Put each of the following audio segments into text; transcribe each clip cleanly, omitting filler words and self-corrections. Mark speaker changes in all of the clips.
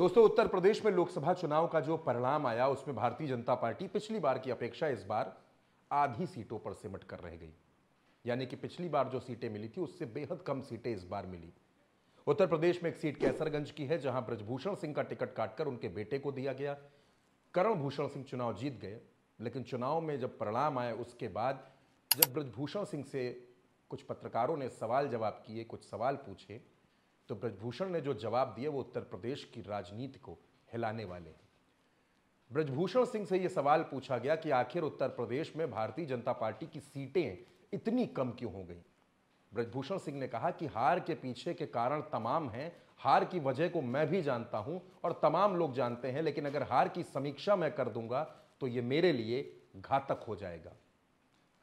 Speaker 1: दोस्तों, उत्तर प्रदेश में लोकसभा चुनाव का जो परिणाम आया उसमें भारतीय जनता पार्टी पिछली बार की अपेक्षा इस बार आधी सीटों पर सिमट कर रह गई। यानी कि पिछली बार जो सीटें मिली थी उससे बेहद कम सीटें इस बार मिली। उत्तर प्रदेश में एक सीट कैसरगंज की है जहां ब्रजभूषण सिंह का टिकट काटकर उनके बेटे को दिया गया। करण भूषण सिंह चुनाव जीत गए, लेकिन चुनाव में जब परिणाम आए उसके बाद जब ब्रजभूषण सिंह से कुछ पत्रकारों ने सवाल जवाब किए, कुछ सवाल पूछे, तो ब्रजभूषण ने जो जवाब दिए वो उत्तर प्रदेश की राजनीति को हिलाने वाले हैं। ब्रजभूषण सिंह से यह सवाल पूछा गया कि आखिर उत्तर प्रदेश में भारतीय जनता पार्टी की सीटें इतनी कम क्यों हो गई। ब्रजभूषण सिंह ने कहा कि हार के पीछे के कारण तमाम हैं, हार की वजह को मैं भी जानता हूं और तमाम लोग जानते हैं, लेकिन अगर हार की समीक्षा मैं कर दूंगा तो यह मेरे लिए घातक हो जाएगा।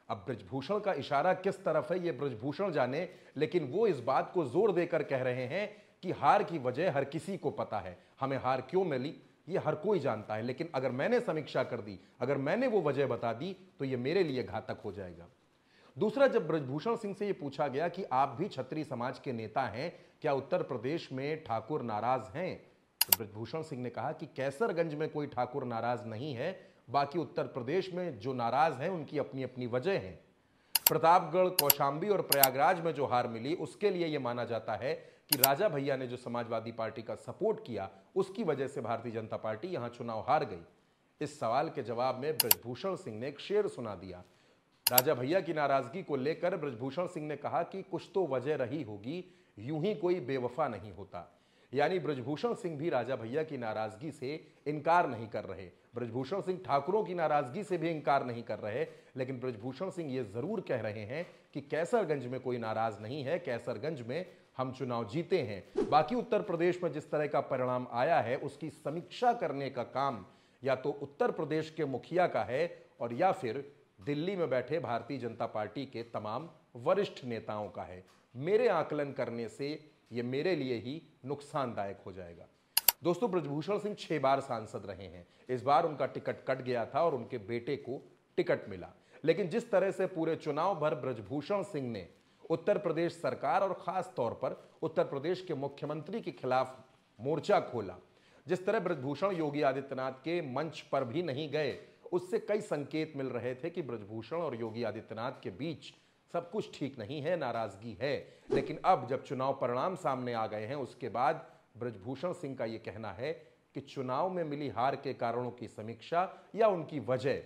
Speaker 1: अब ब्रजभूषण का इशारा किस तरफ है यह ब्रजभूषण जाने, लेकिन वो इस बात को जोर देकर कह रहे हैं कि हार की वजह हर किसी को पता है, हमें हार क्यों मिली ये हर कोई जानता है, लेकिन अगर मैंने समीक्षा कर दी, अगर मैंने वो वजह बता दी तो ये मेरे लिए घातक हो जाएगा। दूसरा, जब ब्रजभूषण सिंह से ये पूछा गया कि आप भी क्षत्रिय समाज के नेता हैं, क्या उत्तर प्रदेश में ठाकुर नाराज हैं, तो ब्रजभूषण सिंह ने कहा कि कैसरगंज में कोई ठाकुर नाराज नहीं है, बाकी उत्तर प्रदेश में जो नाराज हैं उनकी अपनी अपनी वजह है। प्रतापगढ़, कौशांबी और प्रयागराज में जो हार मिली उसके लिए यह माना जाता है कि राजा भैया ने जो समाजवादी पार्टी का सपोर्ट किया उसकी वजह से भारतीय जनता पार्टी यहां चुनाव हार गई। इस सवाल के जवाब में ब्रजभूषण सिंह ने एक शेर सुना दिया। राजा भैया की नाराजगी को लेकर ब्रजभूषण सिंह ने कहा कि कुछ तो वजह रही होगी, यूं ही कोई बेवफा नहीं होता। यानी ब्रजभूषण सिंह भी राजा भैया की नाराजगी से इनकार नहीं कर रहे, ब्रजभूषण सिंह ठाकुरों की नाराजगी से भी इनकार नहीं कर रहे, लेकिन ब्रजभूषण सिंह ये जरूर कह रहे हैं कि कैसरगंज में कोई नाराज नहीं है, कैसरगंज में हम चुनाव जीते हैं। बाकी उत्तर प्रदेश में जिस तरह का परिणाम आया है उसकी समीक्षा करने का काम या तो उत्तर प्रदेश के मुखिया का है और या फिर दिल्ली में बैठे भारतीय जनता पार्टी के तमाम वरिष्ठ नेताओं का है। मेरे आकलन करने से यह मेरे लिए ही नुकसानदायक हो जाएगा। दोस्तों, ब्रजभूषण सिंह 6 बार सांसद रहे हैं, इस बार उनका टिकट कट गया था और उनके बेटे को टिकट मिला, लेकिन जिस तरह से पूरे चुनाव भर ब्रजभूषण सिंह ने उत्तर प्रदेश सरकार और खास तौर पर उत्तर प्रदेश के मुख्यमंत्री के खिलाफ मोर्चा खोला, जिस तरह ब्रजभूषण योगी आदित्यनाथ के मंच पर भी नहीं गए, उससे कई संकेत मिल रहे थे कि ब्रजभूषण और योगी आदित्यनाथ के बीच सब कुछ ठीक नहीं है, नाराजगी है। लेकिन अब जब चुनाव परिणाम सामने आ गए हैं उसके बाद ब्रजभूषण सिंह का यह कहना है कि चुनाव में मिली हार के कारणों की समीक्षा या उनकी वजह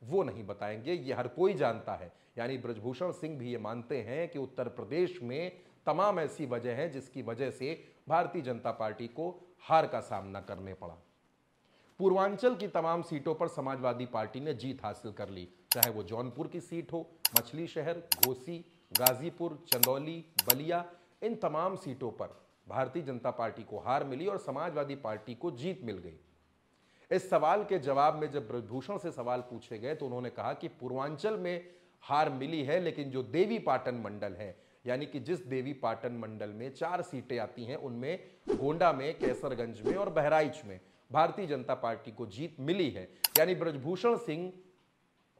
Speaker 1: वो नहीं बताएंगे, ये हर कोई जानता है। यानी ब्रजभूषण सिंह भी ये मानते हैं कि उत्तर प्रदेश में तमाम ऐसी वजह है जिसकी वजह से भारतीय जनता पार्टी को हार का सामना करने पड़ा। पूर्वांचल की तमाम सीटों पर समाजवादी पार्टी ने जीत हासिल कर ली, चाहे वो जौनपुर की सीट हो, मछली शहर, घोसी, गाजीपुर, चंदौली, बलिया, इन तमाम सीटों पर भारतीय जनता पार्टी को हार मिली और समाजवादी पार्टी को जीत मिल गई। इस सवाल के जवाब में जब ब्रजभूषण से सवाल पूछे गए तो उन्होंने कहा कि पूर्वांचल में हार मिली है, लेकिन जो देवी पाटन मंडल है, यानी कि जिस देवी पाटन मंडल में 4 सीटें आती हैं उनमें गोंडा में, कैसरगंज में और बहराइच में भारतीय जनता पार्टी को जीत मिली है। यानी ब्रजभूषण सिंह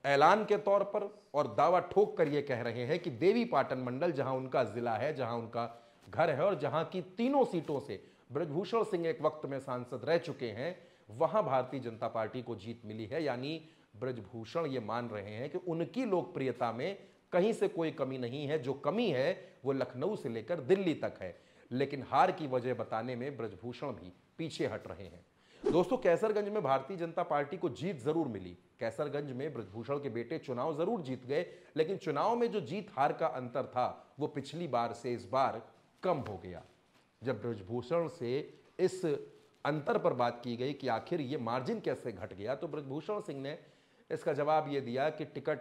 Speaker 1: ऐलान के तौर पर और दावा ठोक कर यह कह रहे हैं कि देवी पाटन मंडल जहां उनका जिला है, जहां उनका घर है और जहां की तीनों सीटों से ब्रजभूषण सिंह एक वक्त में सांसद रह चुके हैं, वहां भारतीय जनता पार्टी को जीत मिली है। यानी ब्रजभूषण ये मान रहे हैं कि उनकी लोकप्रियता में कहीं से कोई कमी नहीं है, जो कमी है वो लखनऊ से लेकर दिल्ली तक है। लेकिन हार की वजह बताने में ब्रजभूषण भी पीछे हट रहे हैं। दोस्तों, कैसरगंज में भारतीय जनता पार्टी को जीत जरूर मिली, कैसरगंज में ब्रजभूषण के बेटे चुनाव जरूर जीत गए, लेकिन चुनाव में जो जीत हार का अंतर था वो पिछली बार से इस बार कम हो गया। जब ब्रजभूषण से इस अंतर पर बात की गई कि आखिर ये मार्जिन कैसे घट गया, तो ब्रजभूषण सिंह ने इसका जवाब ये दिया कि टिकट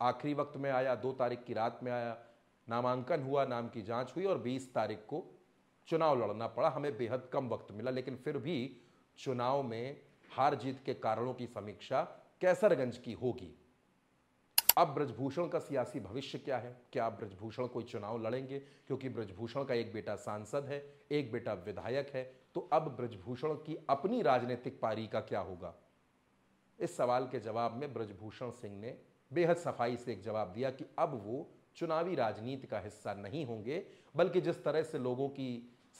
Speaker 1: आखिरी वक्त में आया, 2 तारीख की रात में आया, नामांकन हुआ, नाम की जांच हुई और 20 तारीख को चुनाव लड़ना पड़ा, हमें बेहद कम वक्त मिला, लेकिन फिर भी चुनाव में हार जीत के कारणों की समीक्षा कैसरगंज की होगी। अब ब्रजभूषण का सियासी भविष्य क्या है? क्या ब्रजभूषण कोई चुनाव लड़ेंगे? क्योंकि ब्रजभूषण का एक बेटा सांसद है, एक बेटा विधायक है, तो अब ब्रजभूषण की अपनी राजनीतिक पारी का क्या होगा? इस सवाल के जवाब में ब्रजभूषण सिंह ने बेहद सफाई से एक जवाब दिया कि अब वो चुनावी राजनीति का हिस्सा नहीं होंगे, बल्कि जिस तरह से लोगों की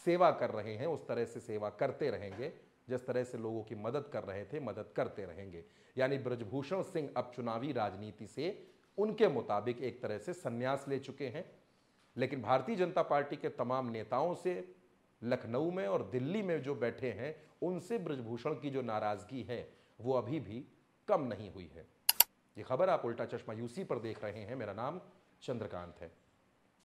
Speaker 1: सेवा कर रहे हैं उस तरह से सेवा करते रहेंगे, जिस तरह से लोगों की मदद कर रहे थे मदद करते रहेंगे। यानी ब्रजभूषण सिंह अब चुनावी राजनीति से उनके मुताबिक एक तरह से संन्यास ले चुके हैं। लेकिन भारतीय जनता पार्टी के तमाम नेताओं से लखनऊ में और दिल्ली में जो बैठे हैं उनसे ब्रजभूषण की जो नाराजगी है वो अभी भी कम नहीं हुई है। ये खबर आप उल्टा चश्मा यूसी पर देख रहे हैं। मेरा नाम चंद्रकांत है।